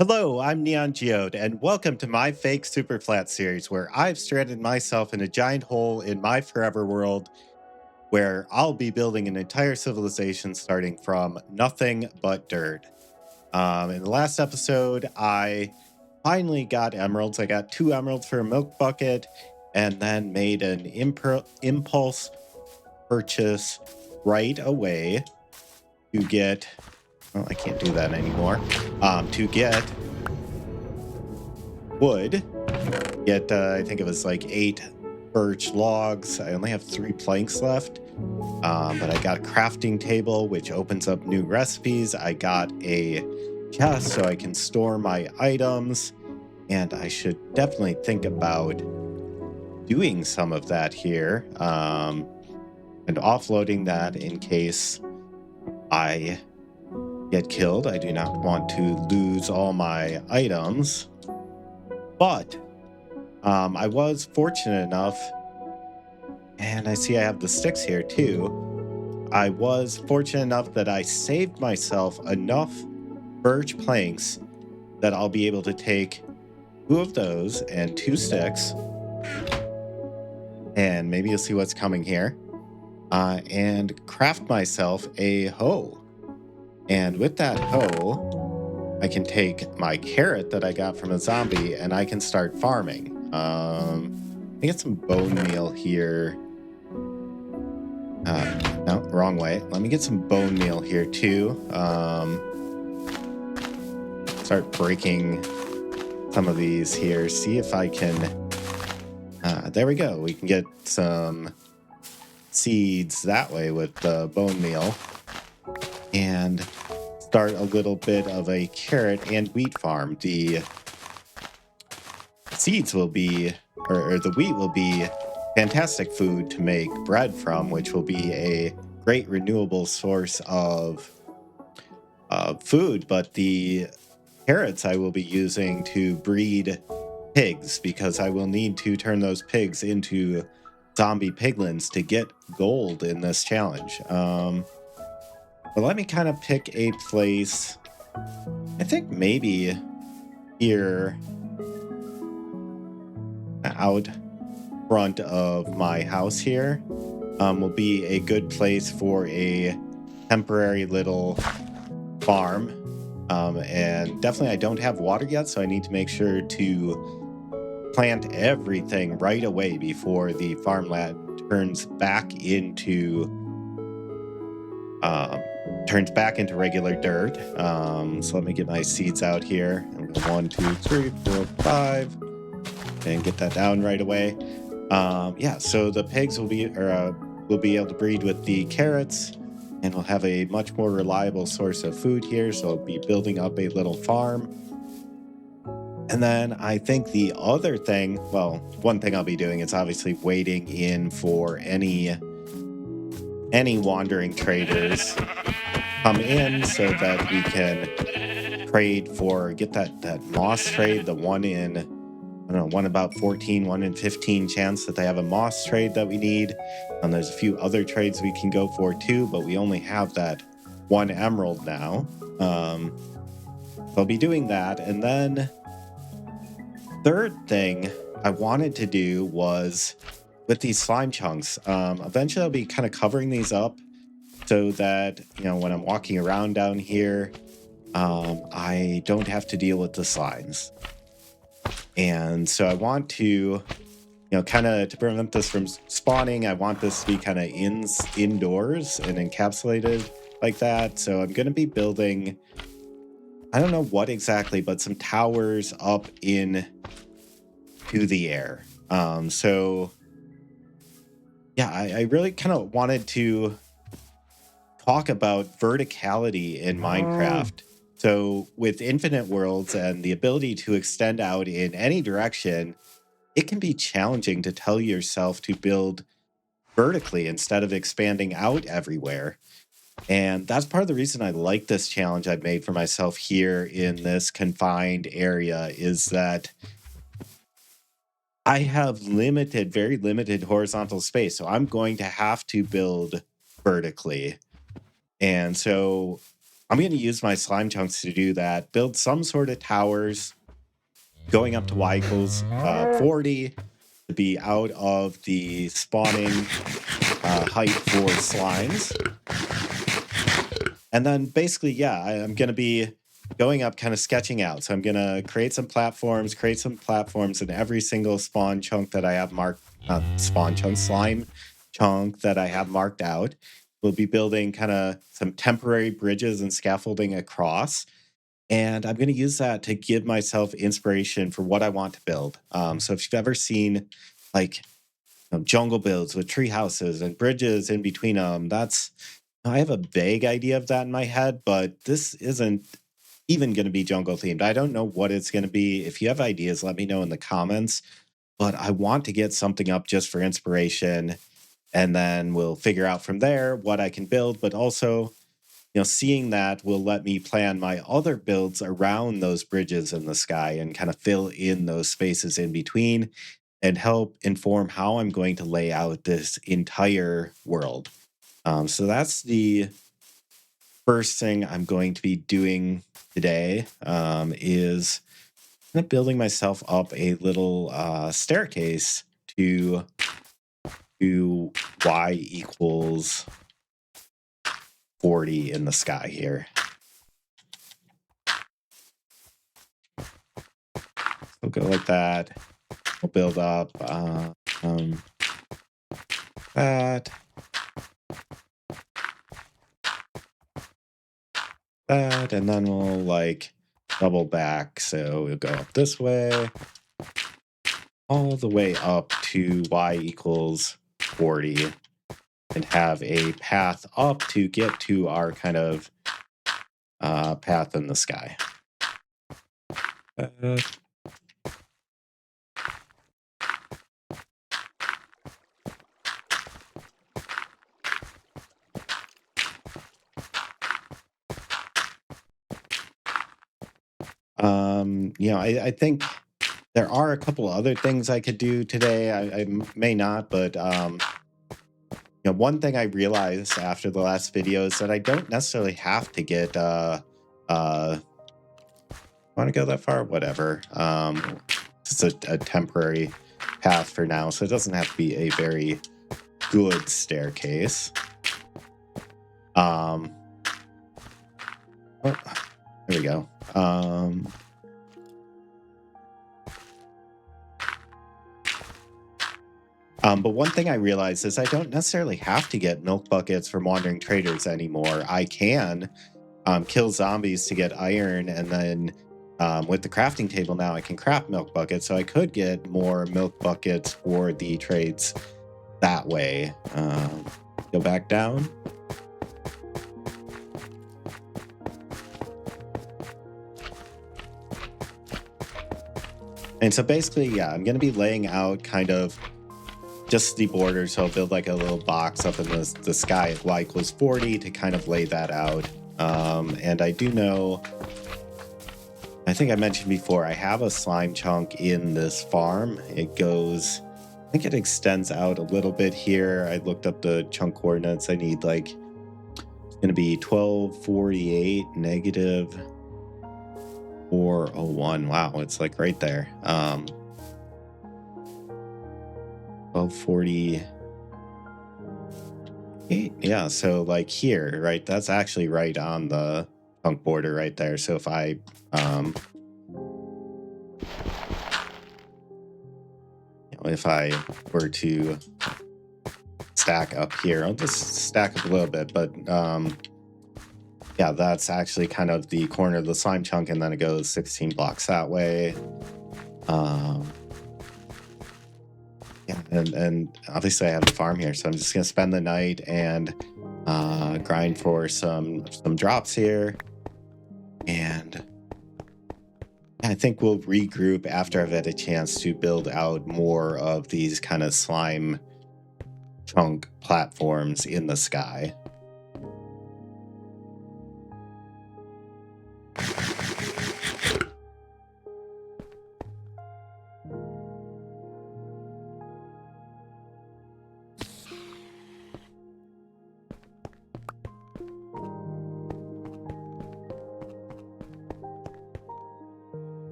Hello, I'm Neon Geode, and welcome to my Fake Superflat series, where I've stranded myself in a giant hole in my forever world, where I'll be building an entire civilization starting from nothing but dirt. In the last episode, I finally got emeralds. I got 2 emeralds for a milk bucket, and then made an impulse purchase right away to get. Well, I can't do that anymore. To get wood. Get, I think it was like 8 birch logs. I only have 3 planks left. But I got a crafting table, which opens up new recipes. I got a chest so I can store my items. And I should definitely think about doing some of that here and offloading that in case I get killed. I do not want to lose all my items. But I was fortunate enough, and I see I have the sticks here too. I was fortunate enough that I saved myself enough birch planks that I'll be able to take 2 of those and 2 sticks, and maybe you'll see what's coming here, and craft myself a hoe. And with that hoe, I can take my carrot that I got from a zombie and I can start farming. Let me get some bone meal here. No, wrong way. Let me get some bone meal here too. Start breaking some of these here. See if I can. There we go. We can get some seeds that way with the bone meal and start a little bit of a carrot and wheat farm. The seeds will be, or the wheat will be fantastic food to make bread from, which will be a great renewable source of food. But the carrots I will be using to breed pigs, because I will need to turn those pigs into zombie piglins to get gold in this challenge. But let me kind of pick a place. I think maybe here out front of my house here will be a good place for a temporary little farm. And definitely I don't have water yet, so I need to make sure to plant everything right away before the farmland turns back into regular dirt. So let me get my seeds out here. 1, 2, 3, 4, 5, and get that down right away. Yeah, so the pigs will be able to breed with the carrots, and we'll have a much more reliable source of food here. So I'll be building up a little farm. And then I think the other thing, well, one thing I'll be doing is obviously waiting in for any wandering traders come in so that we can trade for, get that moss trade, the one in, I don't know, one about 14, 1 in 15 chance that they have a moss trade that we need. And there's a few other trades we can go for too, but we only have that 1 emerald now. So I'll be doing that. And then third thing I wanted to do was with these slime chunks. Eventually I'll be kind of covering these up so that, when I'm walking around down here, I don't have to deal with the slimes. And so I want to, kind of to prevent this from spawning, I want this to be kind of indoors and encapsulated like that. So I'm going to be building, I don't know what exactly, but some towers up in to the air. So yeah, I really kind of wanted to talk about verticality in Minecraft. So with infinite worlds and the ability to extend out in any direction, it can be challenging to tell yourself to build vertically instead of expanding out everywhere. And that's part of the reason I like this challenge I've made for myself here in this confined area, is that I have very limited horizontal space. So I'm going to have to build vertically. And so I'm going to use my slime chunks to do that. Build some sort of towers going up to y equals 40 to be out of the spawning height for slimes. And then basically, yeah, I'm going to be going up, kind of sketching out. So I'm going to create some platforms, in every single spawn chunk that I have marked, not spawn chunk, slime chunk that I have marked out. We'll be building kind of some temporary bridges and scaffolding across. And I'm going to use that to give myself inspiration for what I want to build. So if you've ever seen like jungle builds with tree houses and bridges in between them, I have a vague idea of that in my head, but this isn't even going to be jungle themed. I don't know what it's going to be. If you have ideas, let me know in the comments. But I want to get something up just for inspiration, and then we'll figure out from there what I can build. But also, seeing that will let me plan my other builds around those bridges in the sky and kind of fill in those spaces in between and help inform how I'm going to lay out this entire world. So that's the first thing I'm going to be doing today, is kind of building myself up a little staircase to y equals 40 in the sky here. We'll go like that. We'll build up that. That, and then we'll like double back. So we'll go up this way, all the way up to y equals 40, and have a path up to get to our kind of path in the sky. I think there are a couple other things I could do today. I may not, but one thing I realized after the last video is that I don't necessarily have to get want to go that far? Whatever. It's a temporary path for now, so it doesn't have to be a very good staircase. Oh, there we go. But one thing I realized is I don't necessarily have to get milk buckets from wandering traders anymore. I can kill zombies to get iron, and then with the crafting table now, I can craft milk buckets. So I could get more milk buckets for the trades that way. Go back down. And so basically, yeah, I'm going to be laying out kind of just the border. So I'll build like a little box up in the sky at y equals 40 to kind of lay that out. And I do know, I think I mentioned before, I have a slime chunk in this farm. It goes, I think it extends out a little bit here. I looked up the chunk coordinates. I need like, it's going to be 1248 negative 401. Wow, it's like right there. 1248. Yeah, so like here, right? That's actually right on the chunk border right there. So if I if I were to stack up here, I'll just stack up a little bit, but yeah, that's actually kind of the corner of the slime chunk, and then it goes 16 blocks that way. Yeah, and obviously I have a farm here, so I'm just gonna spend the night and grind for some drops here, and I think we'll regroup after I've had a chance to build out more of these kind of slime chunk platforms in the sky.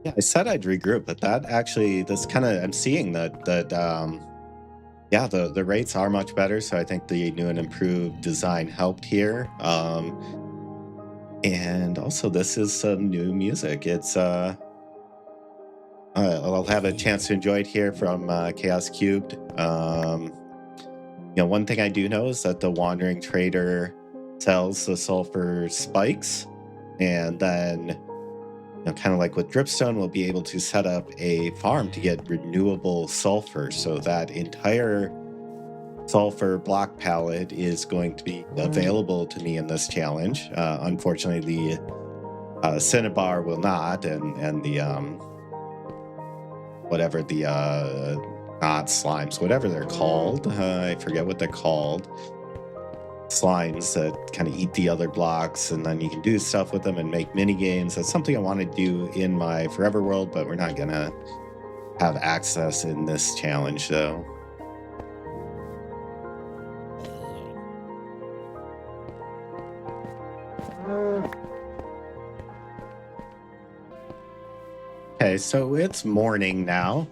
Yeah, I said I'd regroup, but that actually, this kind of, I'm seeing that yeah, the rates are much better. So I think the new and improved design helped here. And also this is some new music. I'll have a chance to enjoy it here from Chaos Cubed. One thing I do know is that the Wandering Trader sells the sulfur spikes, and then kind of like with Dripstone, we'll be able to set up a farm to get renewable sulfur. So that entire sulfur block palette is going to be available to me in this challenge. Unfortunately, the Cinnabar will not, and the whatever the not slimes, whatever they're called. I forget what they're called. Slimes that kind of eat the other blocks, and then you can do stuff with them and make mini games. That's something I want to do in my Forever World, but we're not gonna have access in this challenge, though. Okay, so it's morning now.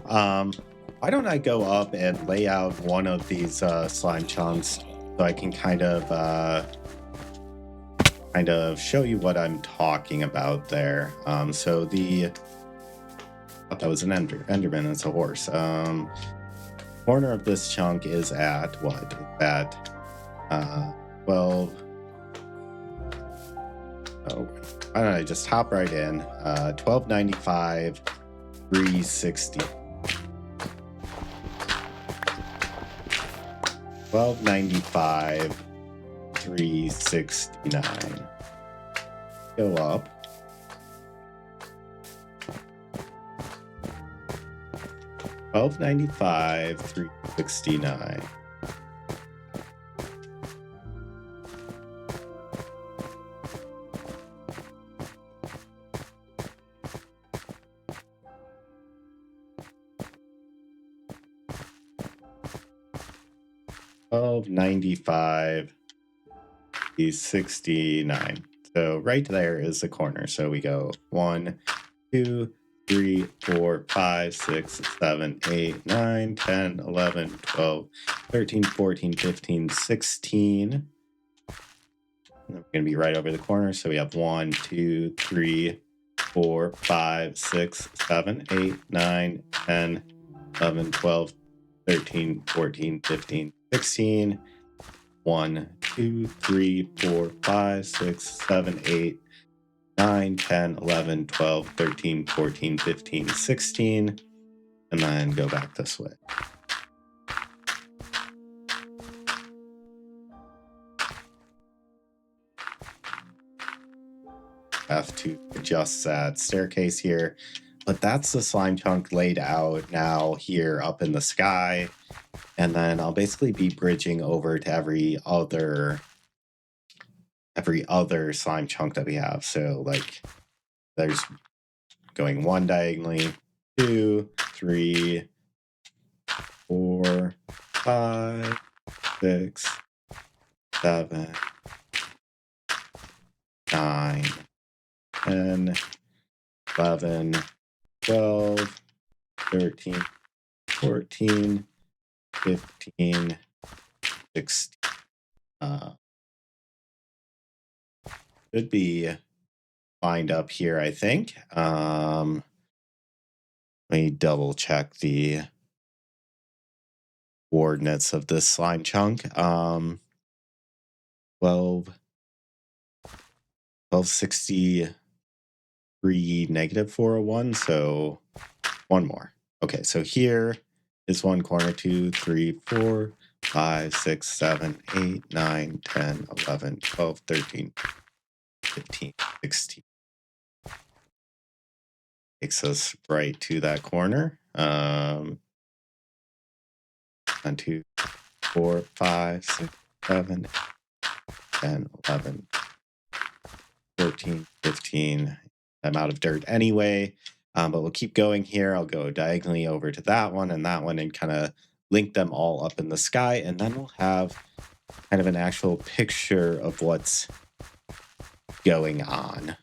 Why don't I go up and lay out one of these slime chunks so I can kind of show you what I'm talking about there. So the thought that was an Enderman. It's a horse. Corner of this chunk is at what? At 12. Oh, why don't I just hop right in? 1295, 360. 1295, 369. Go up. $12.95, $3.69. $12.95, $69. So right there is the corner. So we go 1, 2, 3, 4, 5, 6, 7, 8, 9, 10, 11, 12, 13, 14, 15, 16. And then we're going to be right over the corner. So we have 1, 2, 3, 4, 5, 6, 7, 8, 9, 10, 11, 12, 13, 14, 15, 16. 1, 2, 3, 4, 5, 6, 7, 8, 9, 10, 11, 12, 13, 14, 15, 16, and then go back this way. Have to adjust that staircase here, but that's the slime chunk laid out now here up in the sky, and then I'll basically be bridging over to every other slime chunk that we have. So like there's going 1 diagonally, 2, 3, 4, 5, 6, 7, 9, 10, 11, 12, 13, 14, 15, 16. Should be lined up here, I think. Let me double check the coordinates of this slime chunk. 1263 negative 401. So one more. Okay, so here is one corner, 2, 3, 4, 5, 6, 7, 8, 9, 10, 11, 12, 13, 15, 16. Takes us right to that corner. 1, 2, 4, 5, 6, 7, 10, 11, 14, 15. I'm out of dirt anyway, but we'll keep going here. I'll go diagonally over to that one and kind of link them all up in the sky. And then we'll have kind of an actual picture of what's going on.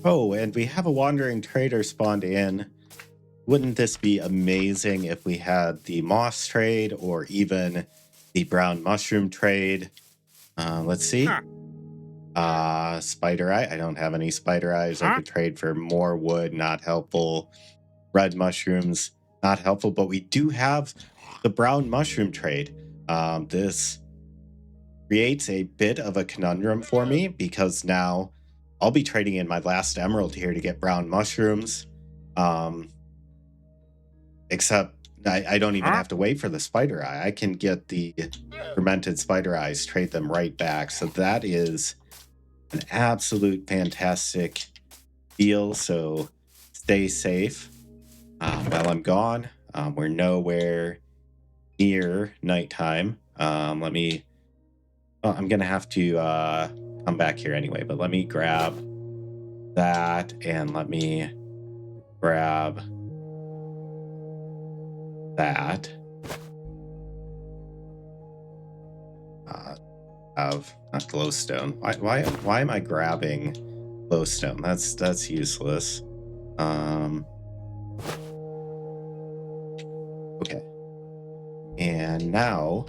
Oh, and we have a wandering trader spawned in. Wouldn't this be amazing if we had the moss trade or even the brown mushroom trade? Let's see. Spider eye. I don't have any spider eyes. I could trade for more wood, not helpful. Red mushrooms, not helpful, but we do have the brown mushroom trade. This creates a bit of a conundrum for me because now I'll be trading in my last emerald here to get brown mushrooms. Except I don't even have to wait for the spider eye. I can get the fermented spider eyes, trade them right back. So that is an absolute fantastic deal. So stay safe while I'm gone. We're nowhere near nighttime. I'm going to have to come back here anyway, but let me grab that and let me grab that. Of not glowstone. Why am I grabbing glowstone? That's useless. Okay. And now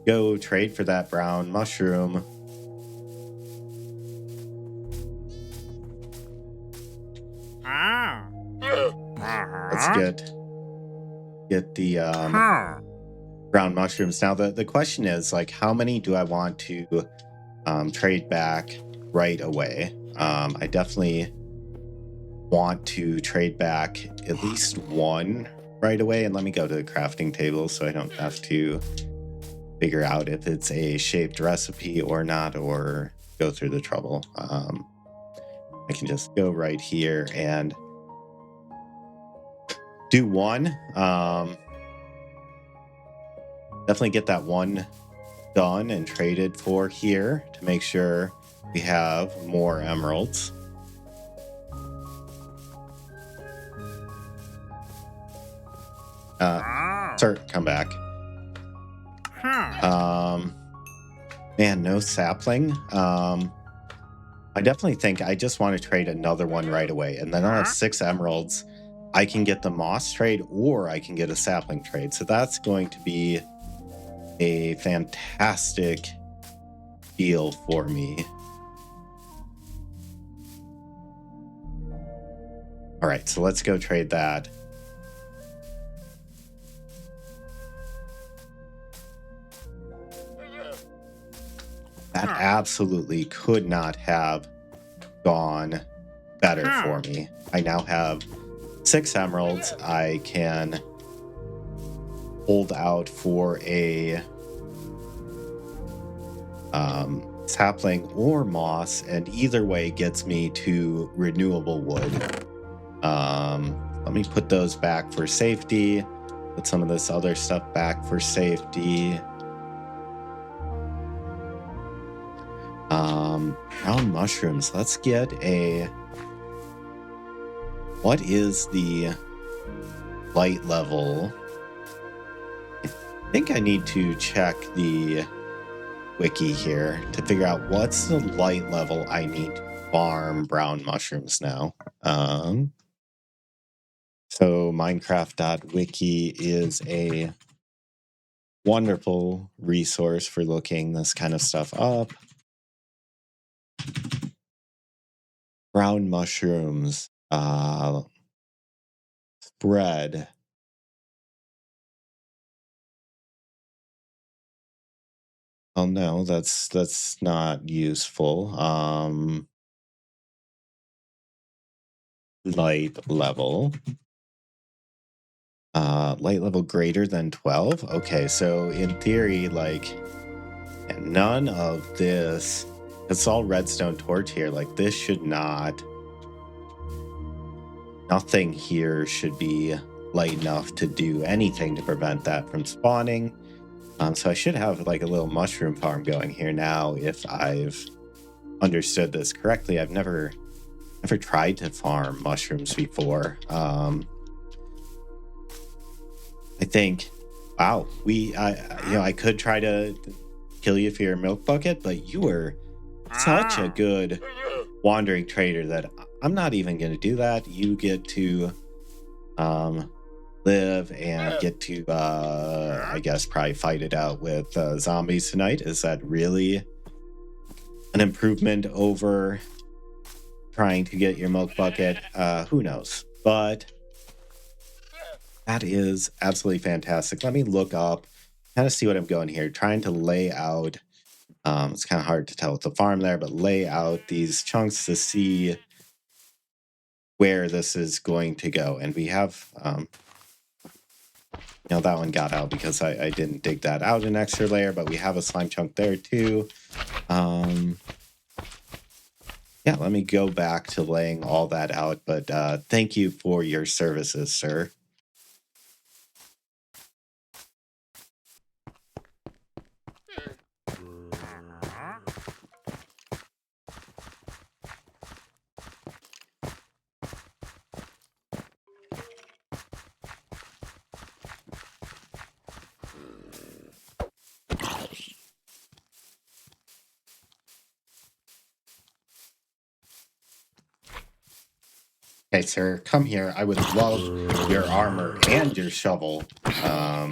go trade for that brown mushroom. Let's get the brown mushrooms. Now the question is, like, how many do I want to trade back right away? I definitely want to trade back at least one right away. And let me go to the crafting table so I don't have to figure out if it's a shaped recipe or not, or go through the trouble. I can just go right here and do one. Definitely get that one done and traded for here to make sure we have more emeralds. Sir, come back. Man, no sapling. I definitely think I just want to trade another one right away, and then I'll have 6 emeralds. I can get the moss trade or I can get a sapling trade. So that's going to be a fantastic deal for me. All right, so let's go trade that. That absolutely could not have gone better for me. I now have 6 emeralds. I can hold out for a sapling or moss, and either way gets me to renewable wood. Let me put those back for safety. Put some of this other stuff back for safety. Brown mushrooms. Let's get a... What is the light level? I think I need to check the wiki here to figure out what's the light level I need to farm brown mushrooms now. So Minecraft.wiki is a wonderful resource for looking this kind of stuff up. Brown mushrooms, spread. Oh no, that's not useful. Light level. Light level greater than 12. Okay, so in theory, like, none of this. It's all redstone torch here. Like, this should not. Nothing here should be light enough to do anything to prevent that from spawning. So I should have like a little mushroom farm going here now if I've understood this correctly. I've never tried to farm mushrooms before. I think, wow, I could try to kill you for your milk bucket, but you were such a good wandering trader that I'm not even going to do that. You get to live and get to, I guess, probably fight it out with zombies tonight. Is that really an improvement over trying to get your milk bucket? Who knows? But that is absolutely fantastic. Let me look up, kind of see what I'm going here. Trying to lay out, it's kind of hard to tell with the farm there, but lay out these chunks to see where this is going to go. And we have, that one got out because I didn't dig that out an extra layer, but we have a slime chunk there too. Yeah, let me go back to laying all that out, but thank you for your services, sir. Okay, sir, come here. I would love your armor and your shovel. Come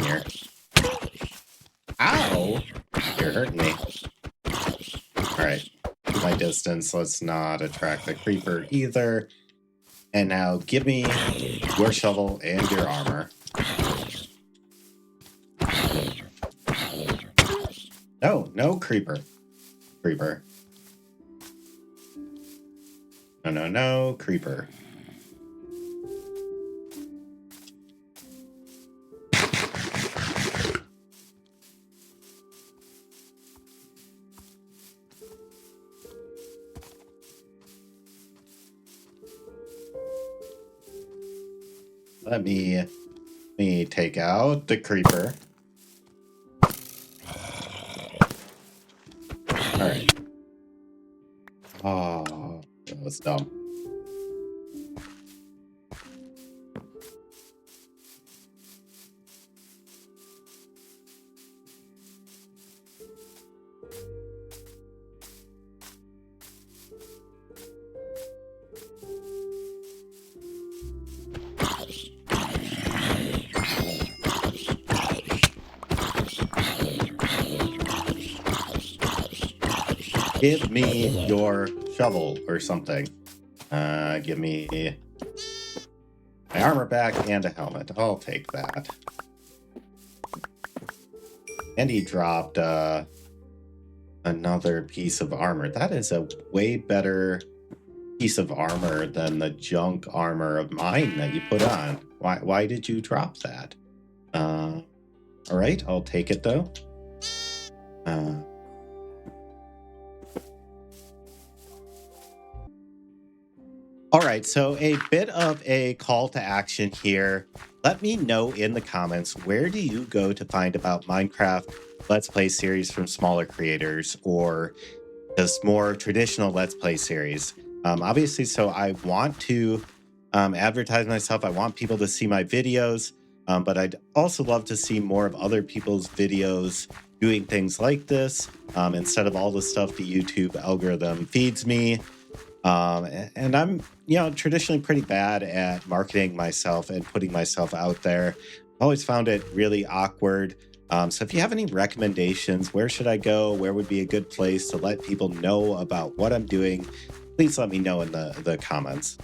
here. Ow! You're hurting me. All right, keep my distance. Let's not attract the creeper either. And now give me your shovel and your armor. No, no creeper. Creeper. No, no, no, creeper. Let me take out the creeper. All right. Oh, that was dumb. Give me your shovel or something. Give me my armor back and a helmet. I'll take that. And he dropped another piece of armor. That is a way better piece of armor than the junk armor of mine that you put on. Why did you drop that? All right, I'll take it though. All right, so a bit of a call to action here. Let me know in the comments, where do you go to find about Minecraft Let's Play series from smaller creators or just more traditional Let's Play series? Obviously, so I want to advertise myself. I want people to see my videos, but I'd also love to see more of other people's videos doing things like this instead of all the stuff the YouTube algorithm feeds me. And I'm, traditionally pretty bad at marketing myself and putting myself out there. I've always found it really awkward. So if you have any recommendations, where should I go? Where would be a good place to let people know about what I'm doing? Please let me know in the comments.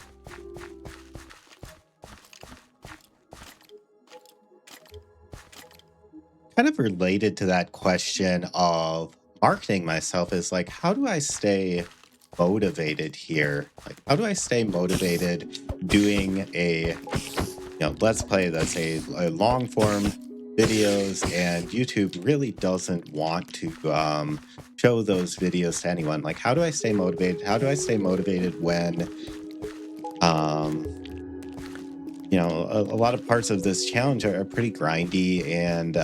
Kind of related to that question of marketing myself is like, how do I stay motivated here? Like, how do I stay motivated doing a let's play that's a long form videos, and YouTube really doesn't want to show those videos to anyone? Like, how do I stay motivated? How do I stay motivated when a lot of parts of this challenge are pretty grindy, and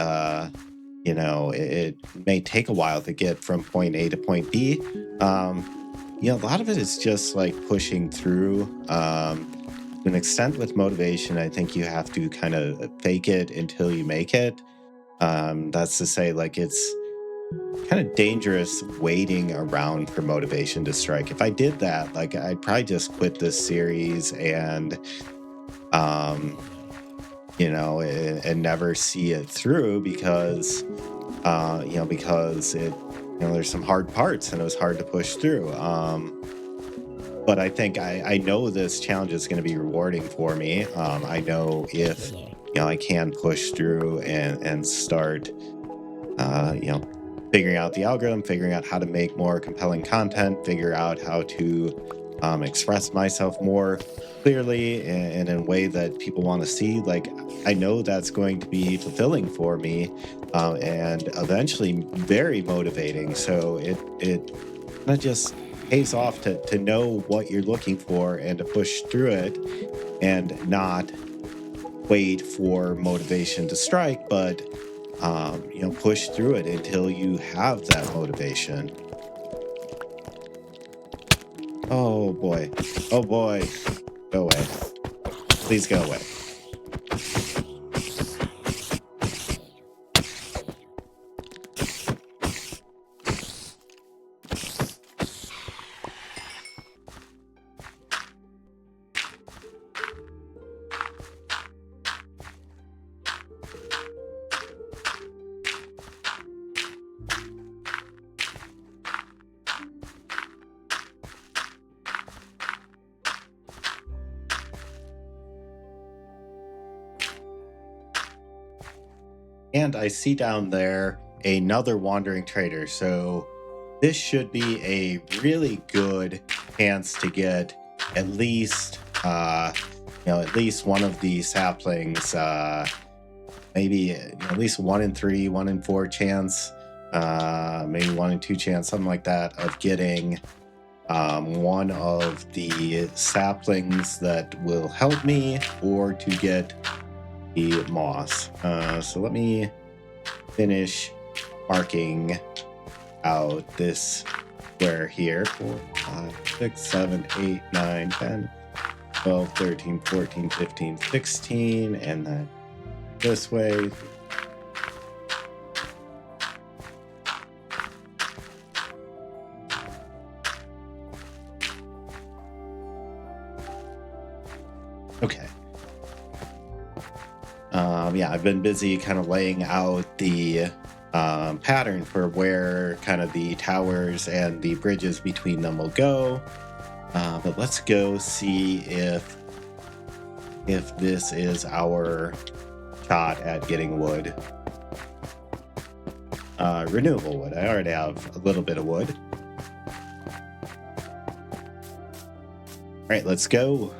it may take a while to get from point A to point B. A lot of it is just like pushing through. To an extent with motivation, I think you have to kind of fake it until you make it. That's to say, like, it's kind of dangerous waiting around for motivation to strike. If I did that, like I'd probably just quit this series and and never see it through because because there's some hard parts and it was hard to push through. But I think I know this challenge is going to be rewarding for me. I know if I can push through and start figuring out the algorithm, figuring out how to make more compelling content, figure out how to express myself more clearly and in a way that people want to see. Like, I know that's going to be fulfilling for me and eventually very motivating. So it kind of just pays off to know what you're looking for and to push through it and not wait for motivation to strike, but push through it until you have that motivation. Oh boy. Oh boy. Go away. Please go away. And I see down there another wandering trader. So this should be a really good chance to get at least at least one of the saplings, maybe at least 1 in 3, 1 in 4 chance, maybe 1 in 2 chance, something like that, of getting one of the saplings that will help me or to get the moss. So let me finish marking out this square here. 4, 5, 6, 7, 8, 9, 10, 12, 13, 14, 15, 16, and then this way. Okay. Yeah, I've been busy kind of laying out the pattern for where kind of the towers and the bridges between them will go. But let's go see if this is our shot at getting wood. Renewable wood. I already have a little bit of wood. All right, let's go.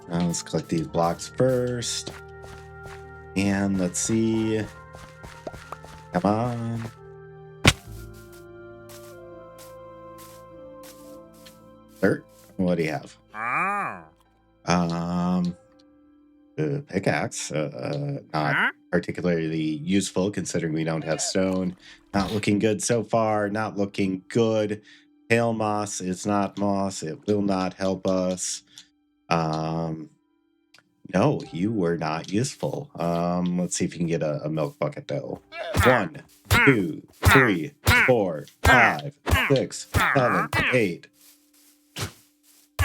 Let's collect these blocks first. And let's see. Come on. Dirt. What do you have? Pickaxe. Not particularly useful considering we don't have stone. Not looking good so far. Not looking good. Pale moss is not moss. It will not help us. No, you were not useful. Let's see if you can get a milk bucket though. 1, 2, 3, 4, 5, 6, 7, 8,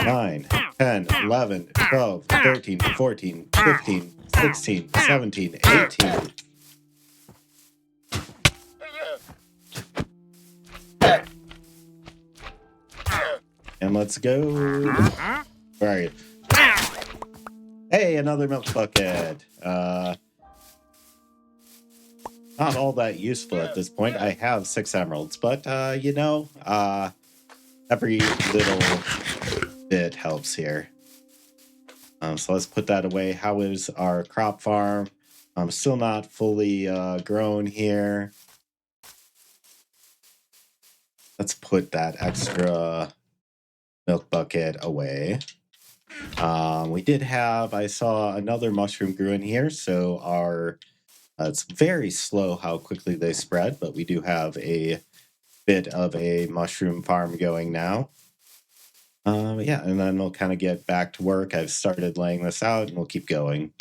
9, 10, 11, 12, 13, 14, 15, 16, 17, 18. And let's go. All right. Hey, another milk bucket. Not all that useful at this point. I have 6 emeralds, but every little bit helps here. So let's put that away. How is our crop farm? Still not fully grown here. Let's put that extra milk bucket away. We did have, I saw another mushroom grew in here, so it's very slow how quickly they spread, but we do have a bit of a mushroom farm going now. Yeah, and then we'll kind of get back to work. I've started laying this out and we'll keep going.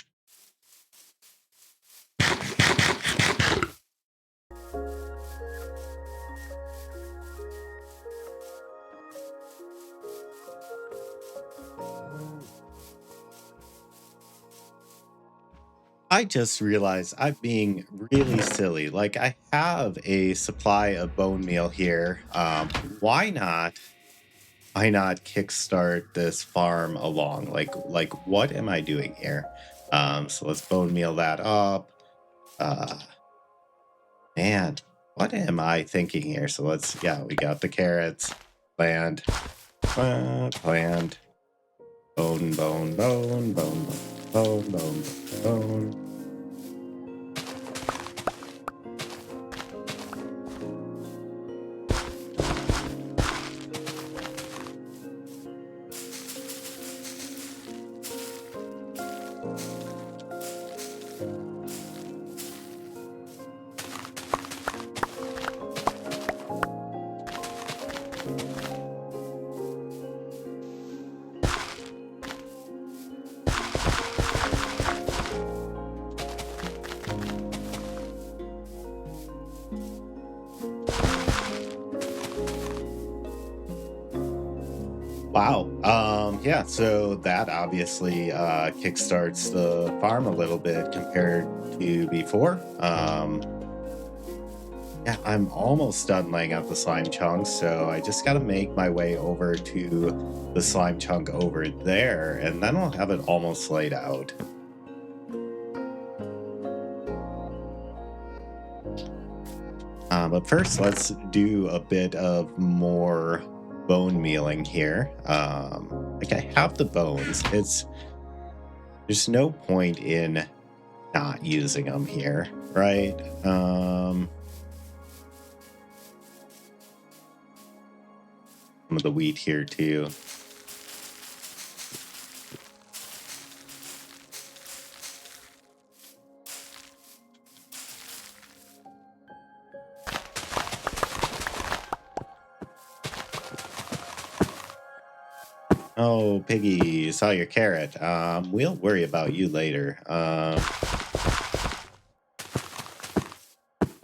I just realized I'm being really silly. Like, I have a supply of bone meal here. Why not? Why not kickstart this farm along? Like, what am I doing here? So let's bone meal that up. Uh, man, what am I thinking here? So let's, yeah, we got the carrots, plant, plant, bone, bone, bone, bone, bone, bone, bone. Wow. Yeah, so that obviously kickstarts the farm a little bit compared to before. Yeah, I'm almost done laying out the slime chunks, so I just got to make my way over to the slime chunk over there, and then I'll have it almost laid out. But first, let's do a bit of more bone mealing here. Like I have the bones. There's no point in not using them here, right? Some of the wheat here too. Oh, Piggy, saw your carrot. We'll worry about you later.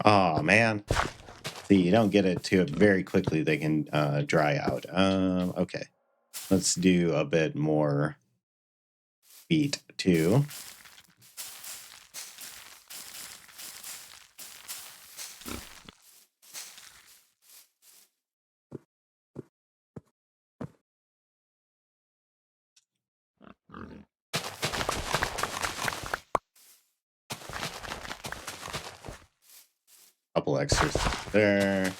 Oh man. See, you don't get it to it very quickly. They can dry out. Okay. Let's do a bit more wheat too. Couple extras there.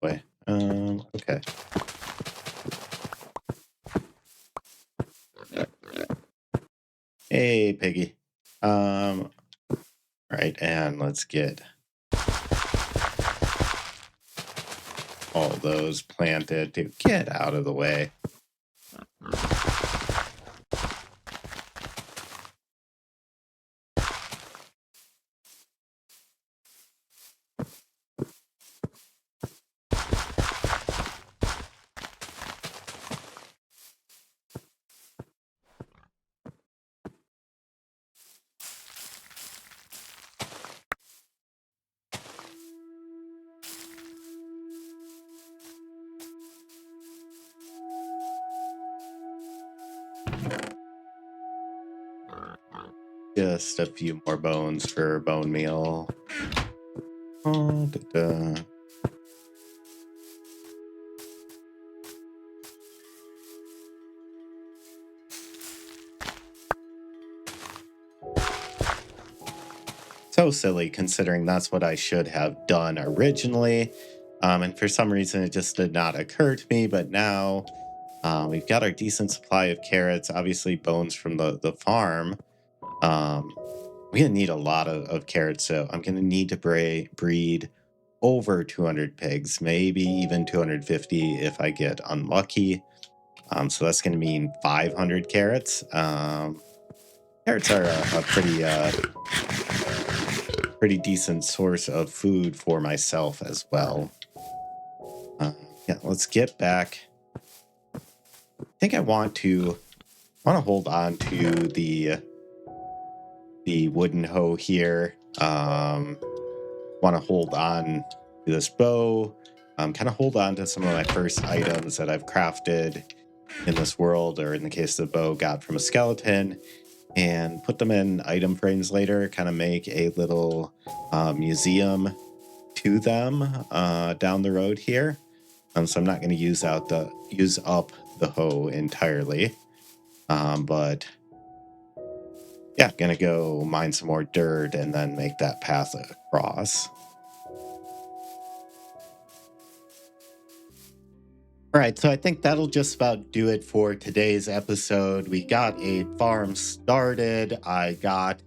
Wait. Okay. Hey, Piggy. Right, and let's get all those planted to get out of the way. Just a few more bones for bone meal. Oh, so silly considering that's what I should have done originally. And for some reason, it just did not occur to me. But now we've got our decent supply of carrots, obviously bones from the farm. We're going to need a lot of carrots. So I'm going to need to breed over 200 pigs, maybe even 250 if I get unlucky. So that's going to mean 500 carrots. Carrots are a pretty decent source of food for myself as well. Yeah, let's get back. I think I want to hold on to the the wooden hoe here. Want to hold on to this bow. Kind of hold on to some of my first items that I've crafted in this world, or in the case of the bow, got from a skeleton, and put them in item frames later. Kind of make a little museum to them down the road here. So I'm not going to use up the hoe entirely, but yeah, gonna go mine some more dirt and then make that path across. All right, so I think that'll just about do it for today's episode. We got a farm started. I got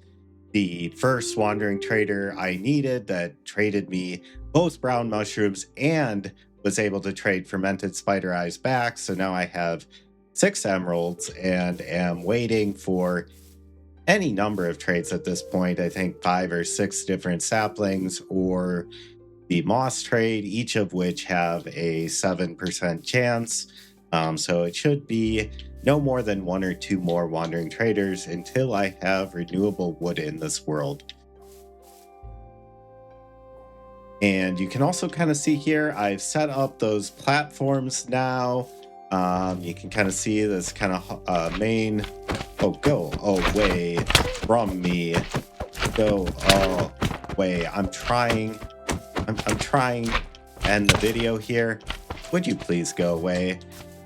the first wandering trader I needed that traded me both brown mushrooms and was able to trade fermented spider eyes back. So now I have 6 emeralds and am waiting for any number of trades at this point. I think 5 or 6 different saplings or the moss trade, each of which have a 7% chance. So it should be no more than 1 or 2 more wandering traders until I have renewable wood in this world. And you can also kind of see here, I've set up those platforms now. You can kind of see this kind of main. Oh, go away from me. Go away. I'm trying to end the video here. Would you please go away?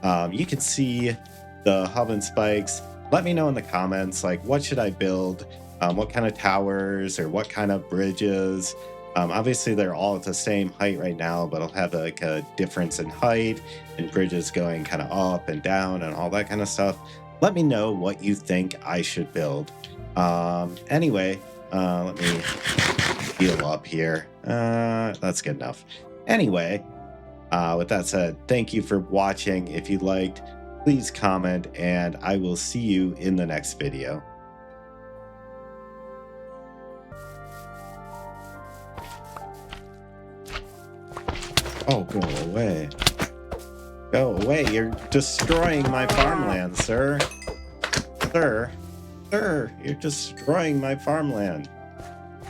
You can see the hub and spikes. Let me know in the comments, like, what should I build? What kind of towers or what kind of bridges? Obviously, they're all at the same height right now, but I'll have like a difference in height and bridges going kind of up and down and all that kind of stuff. Let me know what you think I should build. Anyway, let me heal up here. That's good enough. Anyway, with that said, thank you for watching. If you liked, please comment, and I will see you in the next video. Oh, go away. Go away. You're destroying my farmland, sir. Sir, you're destroying my farmland.